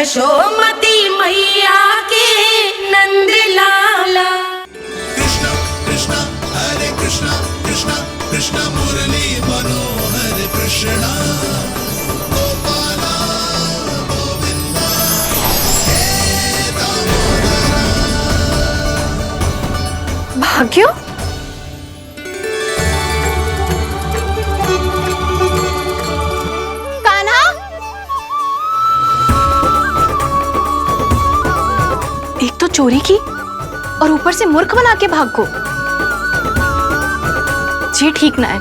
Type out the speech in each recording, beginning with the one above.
यशोमती मैया के नंद लाला। कृष्ण कृष्ण हरे कृष्ण कृष्ण कृष्ण मुरली मनोहर कृष्ण गोपाला गोविंदा हे दामोदरा। भाग्य, एक तो चोरी की और ऊपर से मूर्ख बना के भाग को। ये ठीक ना है,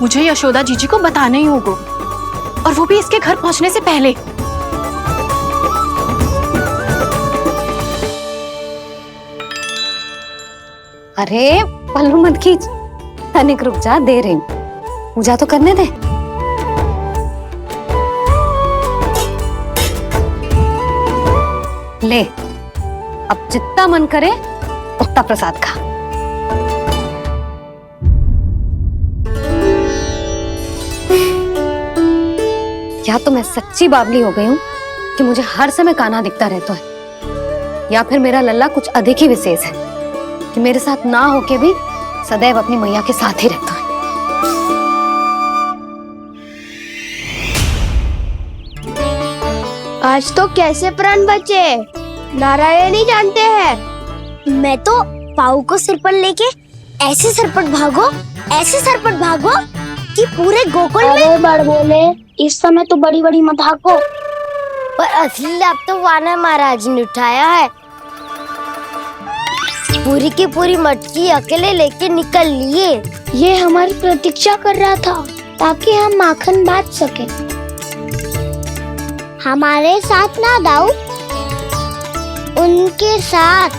मुझे यशोदा जीजी को बताना ही होगा, और वो भी इसके घर पहुंचने से पहले। अरे पल्लू मत खींच, तनिक रुक जा, दे रही हूं, पूजा तो करने दे। ले, अब जितना मन करे उतना प्रसाद खा। या तो मैं सच्ची बावली हो गई हूँ कि मुझे हर समय कान्हा दिखता रहता है, या फिर मेरा लल्ला कुछ अधिक ही विशेष है कि मेरे साथ ना होके भी सदैव अपनी मैया के साथ ही रहता है। आज तो कैसे प्राण बचे, नारायण ही जानते हैं। मैं तो पाऊ को सिर पर लेके ऐसे सरपट भागो कि पूरे गोकुल में बड़ बोले। इस समय तो बड़ी बड़ी मत हाको, पर असली लाभ तो वानर महाराज ने उठाया है। पूरी की पूरी मटकी अकेले लेके निकल लिए। ये हमारी प्रतीक्षा कर रहा था ताकि हम माखन बांट सके। हमारे साथ ना दाऊ, उनके साथ।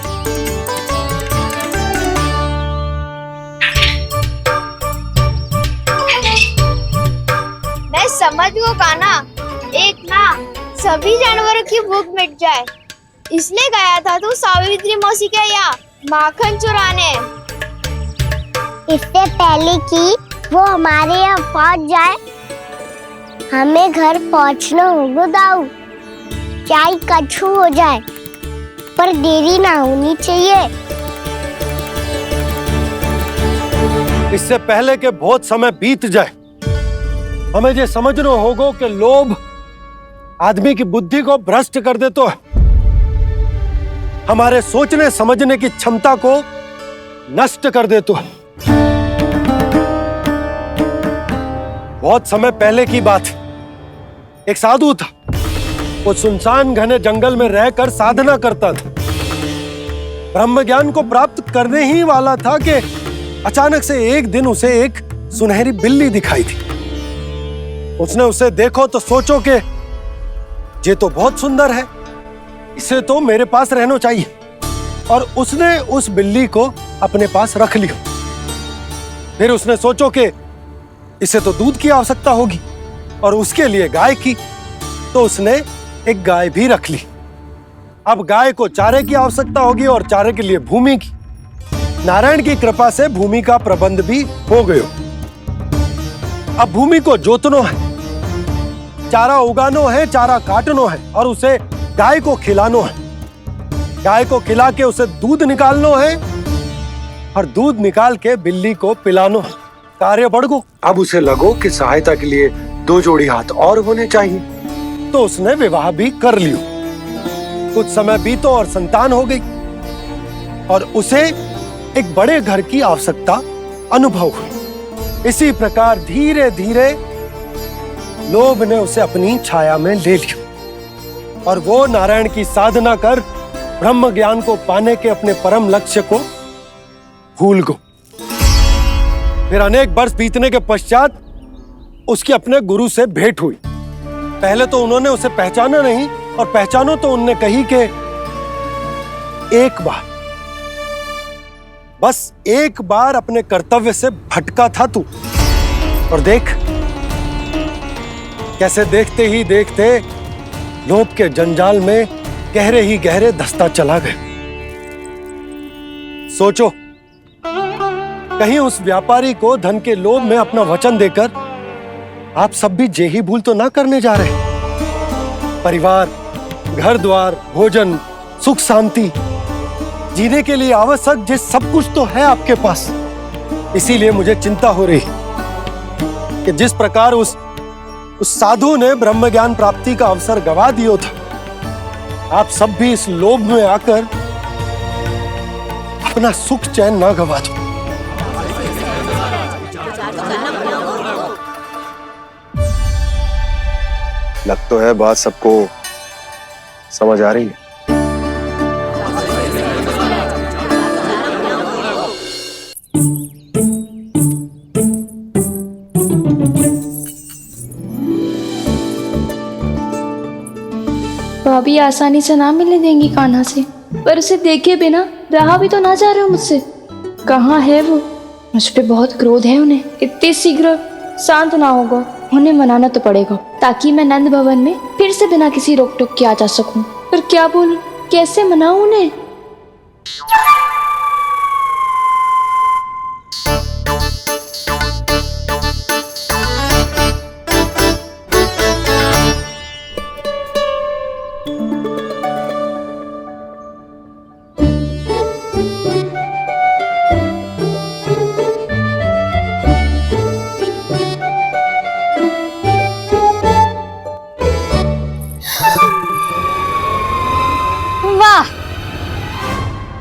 मैं समझ गो कान्हा, एक ना सभी जानवरों की भूख मिट जाए, इसलिए गया था तू सावित्री मौसी के यहाँ माखन चुराने। इससे पहले कि वो हमारे यहाँ पहुँच जाए, हमें घर पहुँचना होगा दाऊ, चाहे कछु हो जाए, पर देरी ना होनी चाहिए। इससे पहले कि बहुत समय बीत जाए, हमें ये समझना होगा कि लोभ आदमी की बुद्धि को भ्रष्ट कर देता है, हमारे सोचने समझने की क्षमता को नष्ट कर देता है। बहुत समय पहले की बात, एक साधु था, वो सुनसान घने जंगल में रहकर साधना करता था। ब्रह्म ज्ञान को प्राप्त करने ही वाला था कि अचानक से एक दिन उसे एक सुनहरी बिल्ली दिखाई थी। उसने उसे देखो तो सोचो कि ये तो बहुत सुंदर है, इसे तो मेरे पास रहना चाहिए, और उसने उस बिल्ली को अपने पास रख लिया। फिर उसने सोचो कि इसे तो दूध की आवश्यकता होगी और उसके लिए गाय की, तो उसने एक गाय भी रख ली। अब गाय को चारे की आवश्यकता होगी और चारे के लिए भूमि की। नारायण की कृपा से भूमि का प्रबंध भी हो गया। अब भूमि को जोतनो है, चारा उगानो है, चारा काटनो है, और उसे गाय को खिलानो है। गाय को खिला के उसे दूध निकालनो है, और दूध निकाल के बिल्ली को पिलानो है। कार्य बढ़ गो। अब उसे लगो कि सहायता के लिए 2 जोड़ी हाथ और होने चाहिए, तो उसने विवाह भी कर लियो। कुछ समय बीतो और संतान हो गई, और उसे एक बड़े घर की आवश्यकता अनुभव हुई। इसी प्रकार धीरे धीरे लोभ ने उसे अपनी छाया में ले लिया, और वो नारायण की साधना कर ब्रह्म ज्ञान को पाने के अपने परम लक्ष्य को भूल गो। फिर अनेक वर्ष बीतने के पश्चात उसकी अपने गुरु से भेंट हुई। पहले तो उन्होंने उसे पहचाना नहीं, और पहचानो तो उनने कही कि एक बार, बस एक बार अपने कर्तव्य से भटका था तू, और देख कैसे देखते ही देखते लोभ के जंजाल में गहरे ही गहरे धंसता चला गया। सोचो, कहीं उस व्यापारी को धन के लोभ में अपना वचन देकर आप सब भी जे ही भूल तो ना करने जा रहे। परिवार, घर द्वार, भोजन, सुख शांति, जीने के लिए आवश्यक जिस सब कुछ तो है आपके पास। इसीलिए मुझे चिंता हो रही कि जिस प्रकार उस साधु ने ब्रह्म ज्ञान प्राप्ति का अवसर गवा दिया था, आप सब भी इस लोभ में आकर अपना सुख चैन ना गवा दो। लग तो है बात सबको समझ आ रही है। भाभी आसानी से ना मिलने देंगी कान्हा से, पर उसे देखे बिना रहा भी तो ना जा रहे हो मुझसे। कहाँ है वो? मुझ पे बहुत क्रोध है उन्हें। इतनी शीघ्र शांत ना होगा, उन्हें मनाना तो पड़ेगा ताकि मैं नंद भवन में फिर से बिना किसी रोक टोक के आ जा सकूं। पर क्या बोलूं, कैसे मनाऊं उन्हें?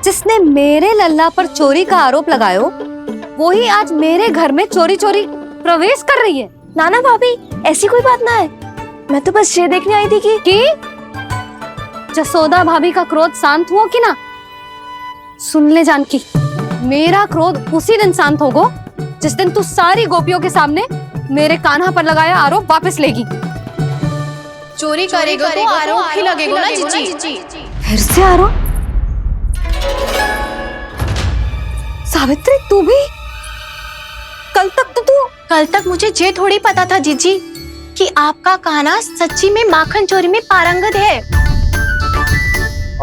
जिसने मेरे लल्ला पर चोरी का आरोप लगायो, वो ही आज मेरे घर में चोरी चोरी प्रवेश कर रही है। नाना भाभी, ऐसी कोई बात ना है। मैं तो बस ये देखने आई थी कि जसोदा भाभी का क्रोध शांत हुआ कि ना? सुन ले जानकी, मेरा क्रोध उसी दिन शांत होगा जिस दिन तू सारी गोपियों के सामने मेरे कान्हा पर लगाया आरोप वापस लेगी। चोरी करेगा तो आरोप ही लगेगा ना जीजी। फिर से आरोप? सावित्री, तू भी? कल तक मुझे ये थोड़ी पता था जीजी कि आपका कान्हा सच्ची में माखन चोरी में पारंगत है।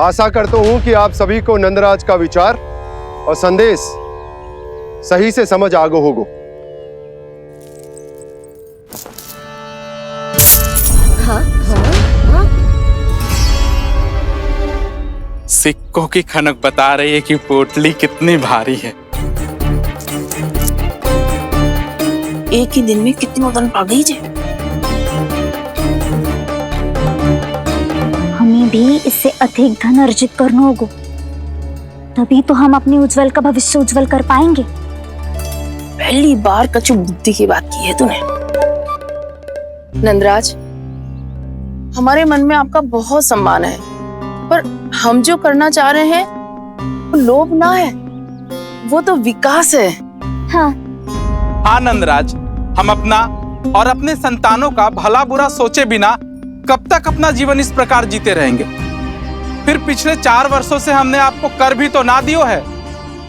आशा करता हूं कि आप सभी को नंदराज का विचार और संदेश सही से समझ आगो होगो। सिक्कों की खनक बता रही है कि पोटली कितनी भारी है। एक ही दिन में कितनी उड़न पा गई जे। हमें भी इससे अधिक धन अर्जित करना होगा, तभी तो हम अपने उज्जवल का भविष्य उज्जवल कर पाएंगे। पहली बार कछु बुद्धि की बात की है तूने। नंदराज, हमारे मन में आपका बहुत सम्मान है, पर हम जो करना चाह रहे हैं वो लोभ ना है, वो तो विकास है। हाँ नंदराज, हम अपना और अपने संतानों का भला बुरा सोचे बिना कब तक अपना जीवन इस प्रकार जीते रहेंगे? फिर पिछले 4 वर्षों से हमने आपको कर भी तो ना दियो है।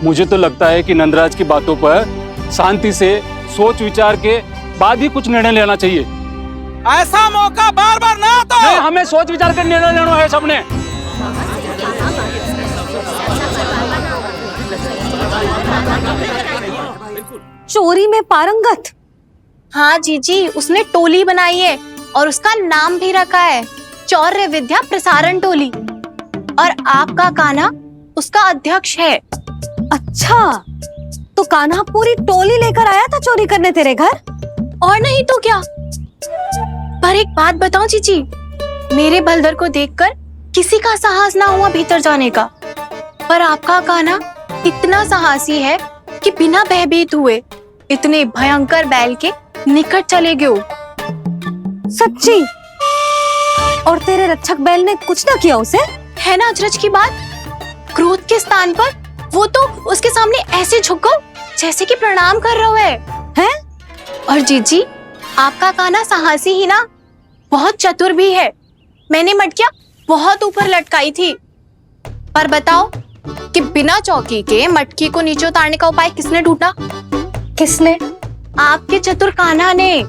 मुझे तो लगता है कि नंदराज की बातों पर शांति से सोच विचार के बाद ही कुछ निर्णय लेना चाहिए। ऐसा मौका बार बार ना आता। नहीं, हमें सोच विचार कर निर्णय लेना है सबने। चोरी में पारंगत? हाँ जीजी, उसने टोली बनाई है और उसका नाम भी रखा है चौर्य विद्या प्रसारण टोली, और आपका कान्हा उसका अध्यक्ष है। अच्छा, तो कान्हा पूरी टोली लेकर आया था चोरी करने तेरे घर? और नहीं तो क्या। पर एक बात बताऊं जीजी, मेरे बलदर को देखकर किसी का साहस ना हुआ भीतर जाने का, पर आपका कान्हा इतना साहसी है कि बिना भयभीत हुए इतने भयंकर बैल के निकट चले गए। सच्ची? और तेरे रक्षक बैल ने कुछ ना किया उसे? है ना अचरज की बात। क्रोध के स्थान पर वो तो उसके सामने ऐसे झुक गया जैसे कि प्रणाम कर रहा है। और जीजी, आपका कान्हा साहसी ही ना, बहुत चतुर भी है। मैंने मटकियां बहुत ऊपर लटकाई थी, पर बताओ कि बिना चौकी के मटकी को नीचे उतारने का उपाय किसने ढूंढा? किसने? आपके चतुर कान्हा ने।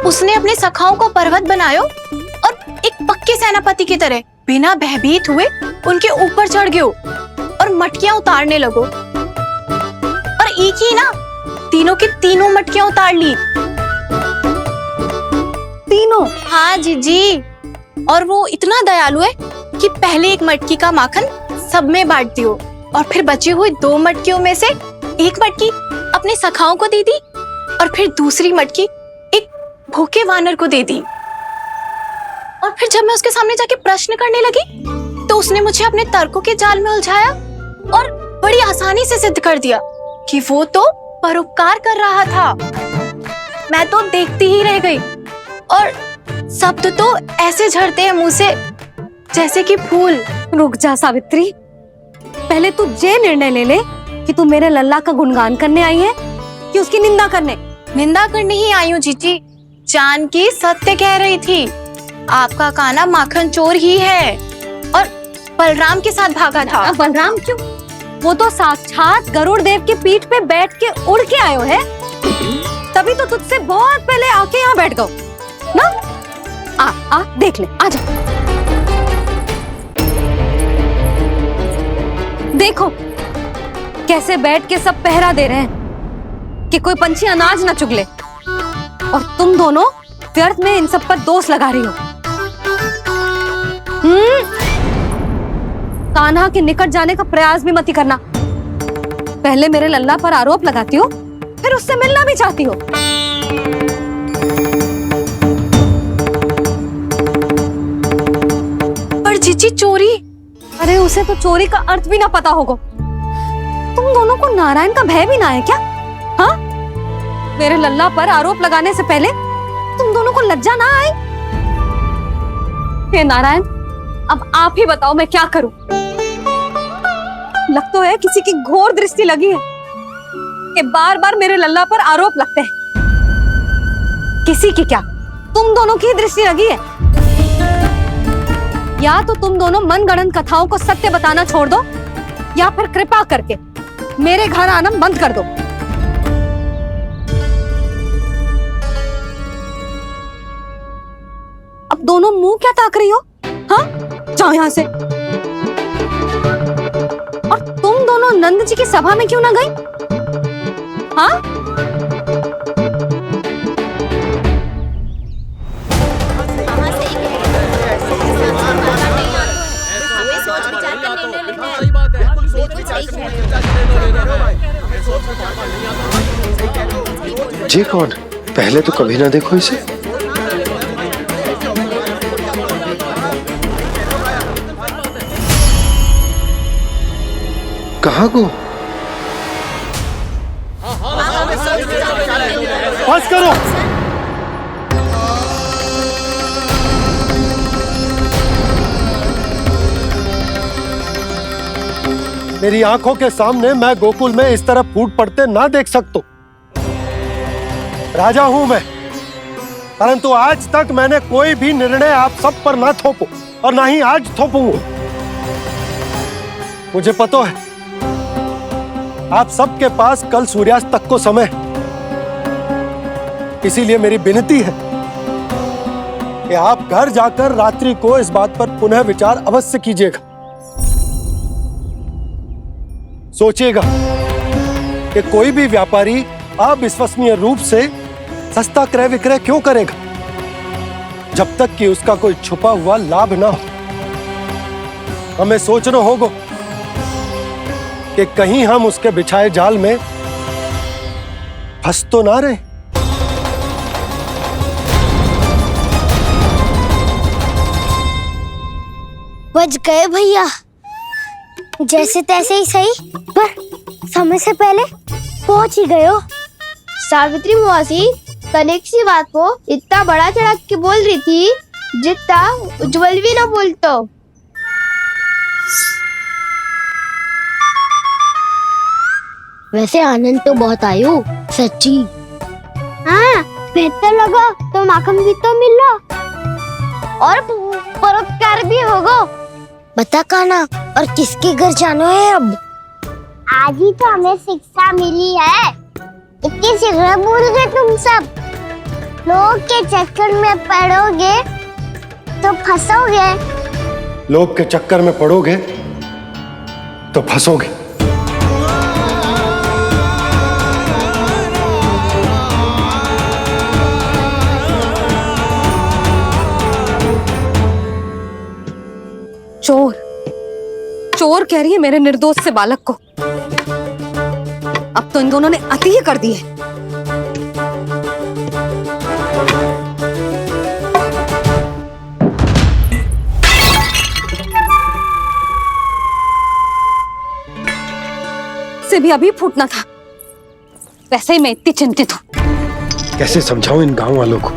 उसने अपने सखाओं को पर्वत बनायो और एक पक्के सेनापति की तरह बिना भयभीत हुए उनके ऊपर चढ़ गयो और मटकियां उतारने लगो। और एक ही ना, तीनों की तीनों मटकियां उतार ली। तीनों? हाँ जीजी, और वो इतना दयालु है कि पहले एक मटकी का माखन सब में बांट दियो और फिर बचे हुए 2 मटकियों में से एक मटकी अपने सखाओं को दे दी और फिर दूसरी मटकी एक भूखे वानर को दे दी। और फिर जब मैं उसके सामने जाके प्रश्न करने लगी तो उसने मुझे अपने तर्कों के जाल में उलझाया और बड़ी आसानी से सिद्ध कर दिया कि वो तो परोपकार कर रहा था। मैं तो देखती ही रह गई और शब्द तो ऐसे झड़ते हैं मुंह से जैसे कि फूल। रुक जा सावित्री, पहले तू ये निर्णय ले ले कि तू मेरे लल्ला का गुणगान करने आई है कि उसकी निंदा करने। निंदा करने ही आई हूँ जीजी, जानकी सत्य कह रही थी। आपका काना माखन चोर ही है और बलराम के साथ भागा था। बलराम क्यों? वो तो साक्षात गरुड़ देव की पीठ पे बैठ के उड़ के आयो है, तभी तो तुझसे बहुत पहले आके यहाँ बैठ गओ ना। आ देख ले, आजा। देखो कैसे बैठ के सब पहरा दे रहे हैं कि कोई पंछी अनाज ना चुगले, और तुम दोनों व्यर्थ में इन सब पर दोष लगा रही हो। कान्हा के निकट जाने का प्रयास भी मत ही करना। पहले मेरे लल्ला पर आरोप लगाती हो, फिर उससे मिलना भी चाहती हो। पर जीजी चोरी, अरे उसे तो चोरी का अर्थ भी ना पता होगा। तुम दोनों को नारायण का भय भी ना है क्या? हाँ, मेरे लल्ला पर आरोप लगाने से पहले तुम दोनों को लज्जा ना आई? हे नारायण, अब आप ही बताओ मैं क्या करूं। लग तो है किसी की घोर दृष्टि लगी है कि बार बार मेरे लल्ला पर आरोप लगते हैं। किसी की क्या, तुम दोनों की दृष्टि लगी है। या तो तुम दोनों मनगढ़ंत कथाओं को सत्य बताना छोड़ दो, या फिर कृपा करके मेरे घर आना बंद कर दो। अब दोनों मुंह क्या ताक रही हो? हाँ, जाओ यहां से। और तुम दोनों नंद जी की सभा में क्यों ना गई? हाँ, जी कौन? पहले तो कभी ना देखो इसे। कहाँ को? बस करो। मेरी आंखों के सामने मैं गोकुल में इस तरह फूट पड़ते ना देख सकता। राजा हूं मैं, परंतु आज तक मैंने कोई भी निर्णय आप सब पर ना थोपो और ना ही आज थोपूंगा। मुझे पता है आप सबके पास कल सूर्यास्त तक को समय, इसीलिए मेरी विनती है कि आप घर जाकर रात्रि को इस बात पर पुनः विचार अवश्य कीजिएगा। सोचिएगा कि कोई भी व्यापारी अविश्वसनीय रूप से सस्ता क्रय विक्रय क्यों करेगा जब तक कि उसका कोई छुपा हुआ लाभ ना हो। हमें सोचना होगा कि कहीं हम उसके बिछाए जाल में फंस तो ना रहे। बच गए भैया, जैसे तैसे ही सही, पर समय से पहले पहुंच ही गए हो। सावित्री मौसी कनेक सी बात को इतना बड़ा चढ़ा के बोल रही थी जितना उज्जवल भी ना बोलतो। वैसे आनंद तो बहुत आयो, सच्ची। हाँ, बेहतर लगा तो माखन भी तो मिला और परोपकार भी होगा। बता काना, और किसके घर जाना है अब? आज ही तो हमें शिक्षा मिली है। इतनी शीघ्र भूल गए तुम सब। लोग के चक्कर में पड़ोगे तो फंसोगे। लोग के चक्कर में पड़ोगे तो फंसोगे। चोर चोर कह रही है मेरे निर्दोष से बालक को। अब तो इन दोनों ने अति ही कर दी है। से भी अभी फूटना था। वैसे ही मैं इतनी चिंतित हूं। कैसे समझाऊं इन गांव वालों को?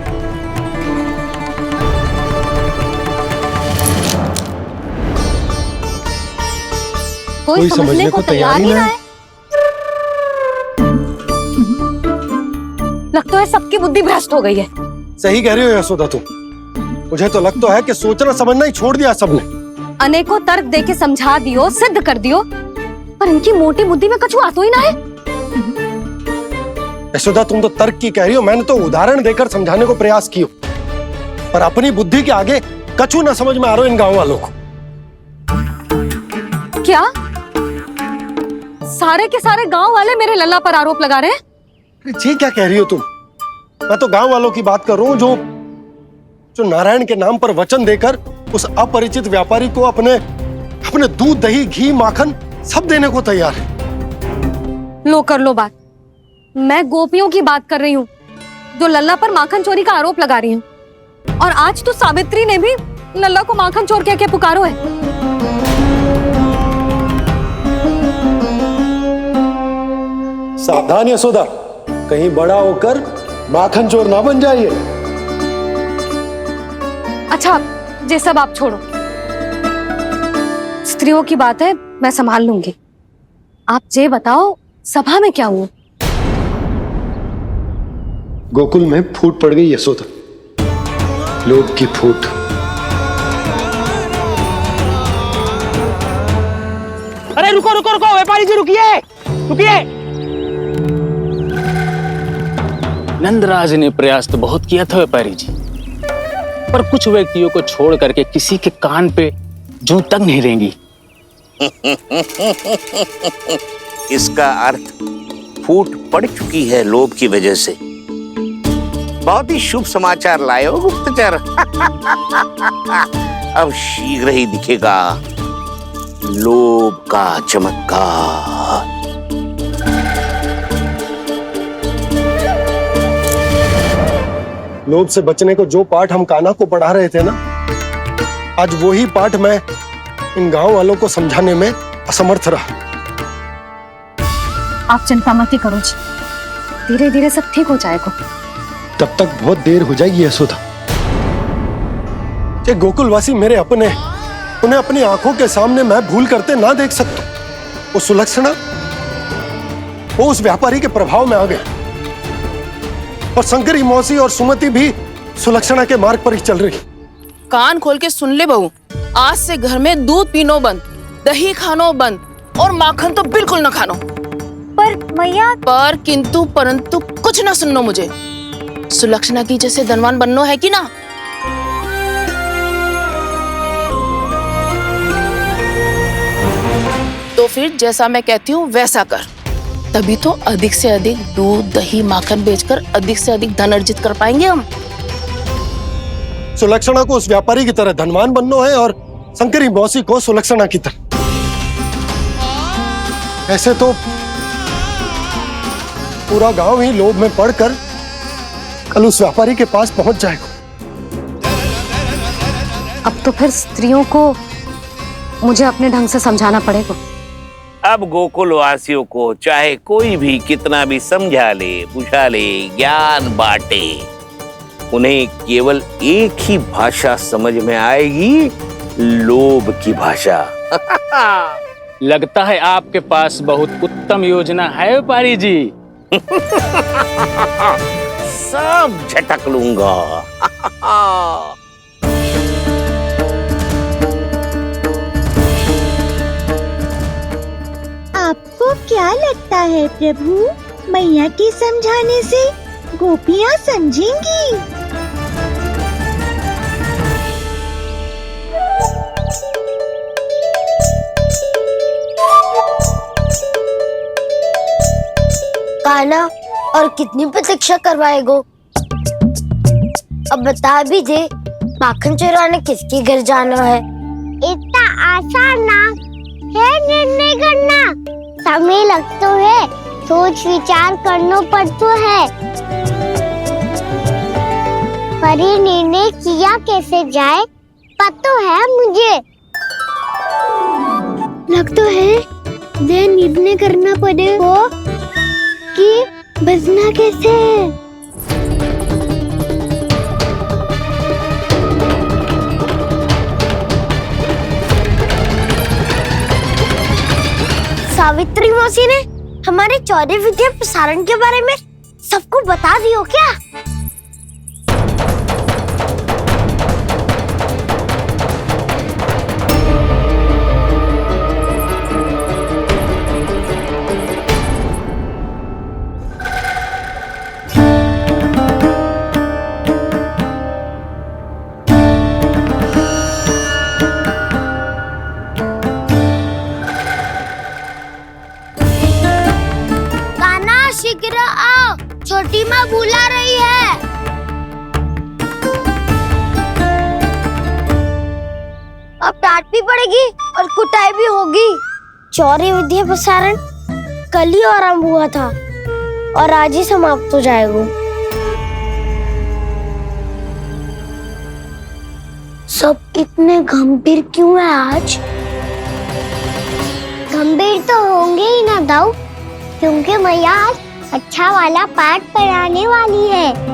कोई समझने को तैयार ही ना है। लगता है सबकी बुद्धि भ्रष्ट हो गई है। सही कह रही हो यशोदा तुम। मुझे तो लगता है कि सोचना समझना ही छोड़ दिया सबने। अनेकों तर्क देके समझा दियो, सिद्ध कर दियो, पर इनकी मोटी बुद्धि में कछु आता ही ना है। यशोदा तुम तो तर्क की कह रही हो, मैंने तो उदाहरण देकर समझाने को प्रयास किया, पर अपनी बुद्धि के आगे कछु ना समझ में आ रहा इन गांव वालों को। क्या सारे के सारे गांव वाले मेरे लल्ला पर आरोप लगा रहे हैं? जी क्या कह रही हो तुम? मैं तो गांव वालों की बात कर रहा हूं जो नारायण के नाम पर वचन देकर उस अपरिचित व्यापारी को अपने दूध, दही, घी, माखन सब देने को तैयार है। लो कर लो बात। मैं गोपियों की बात कर रही हूँ जो लल्ला पर माखन चोरी का आरोप लगा रही हूँ। और आज तो सावित्री ने भी लल्ला को माखन चोर कह के पुकारो है। सावधान यशोदा, कहीं बड़ा होकर माखन चोर ना बन जाइए। अच्छा, ये सब आप छोड़ो। स्त्रियों की बात है, मैं संभाल लूंगी। आप ये बताओ सभा में क्या हुआ? गोकुल में फूट पड़ गई यशोदा, लोभ की फूट। अरे रुको रुको रुको, व्यापारी जी रुकिए रुकिए। नंदराज ने प्रयास तो बहुत किया था व्यापारी जी, पर कुछ व्यक्तियों को छोड़ करके किसी के कान पे जूं तक नहीं रेंगी। इसका अर्थ फूट पड़ चुकी है लोभ की वजह से। बहुत ही शुभ समाचार लाए हो गुप्तचर। अब शीघ्र ही दिखेगा लोभ का चमत्कार। लोभ से बचने को जो पाठ हम कान्हा को पढ़ा रहे थे ना, आज वही पाठ मैं इन गांव वालों को समझाने में असमर्थ रहा। आप चिंता मत करो जी, धीरे धीरे सब ठीक हो जाएगा। तब तक बहुत देर हो जाएगी यशोदा। ये गोकुलवासी मेरे अपने, उन्हें अपनी आंखों के सामने मैं भूल करते ना देख सकता। वो सुलक्षणा, वो उस व्यापारी के प्रभाव में आ गया, और शंकरी मौसी और सुमति भी सुलक्षणा के मार्ग पर ही चल रही। कान खोल के सुन ले बहू, आज से घर में दूध पीनो बंद, दही खानो बंद, और माखन तो बिल्कुल न खानो। पर मैया, पर किंतु परंतु कुछ ना सुननो मुझे। सुलक्षणा की जैसे धनवान बननो है कि ना? तो फिर जैसा मैं कहती हूँ वैसा कर, तभी तो अधिक से अधिक दूध, दही, माखन बेचकर अधिक से अधिक धन अर्जित कर पाएंगे हम। सुलक्षणा को उस व्यापारी की तरह धनवान बनना है और शंकरी मौसी को सुलक्षणा की तरह। ऐसे तो पूरा गांव ही लोभ में पड़कर कल उस व्यापारी के पास पहुंच जाएगा। अब तो फिर स्त्रियों को मुझे अपने ढंग से समझाना पड़ेगा। अब गोकुल वासियों को चाहे कोई भी कितना भी समझा ले, बुझा ले, ज्ञान बांटे, उन्हें केवल एक ही भाषा समझ में आएगी, लोभ की भाषा। लगता है आपके पास बहुत उत्तम योजना है व्यापारी जी। सब झटक लूंगा। आपको क्या लगता है प्रभु, मैया के समझाने से गोपियाँ समझेंगी? कान्हा, और कितनी प्रतीक्षा करवाएगो? अब बता भी दे, माखन चुराने किसके घर जाना है? इतना आसान ना है निर्णय करना। समय लगता है, सोच विचार करना पड़ता है, पर ये निर्णय किया कैसे जाए पता है मुझे। लगता है ये निर्णय करना पड़ेगा कि बचना कैसे। सावित्री मौसी ने हमारे 14 विद्या प्रसारण के बारे में सबको बता दियो क्या? शीघ्र आओ, छोटी माँ बुला रही है। अब डांट भी पड़ेगी और कुटाई भी होगी। 14 विद्या प्रसारण कल ही आरंभ हुआ था और आज ही समाप्त हो जाएगा। सब इतने गंभीर क्यों है आज? गंभीर तो होंगे ही ना दाऊ, क्योंकि मैया आज अच्छा वाला पाठ पढ़ाने वाली है।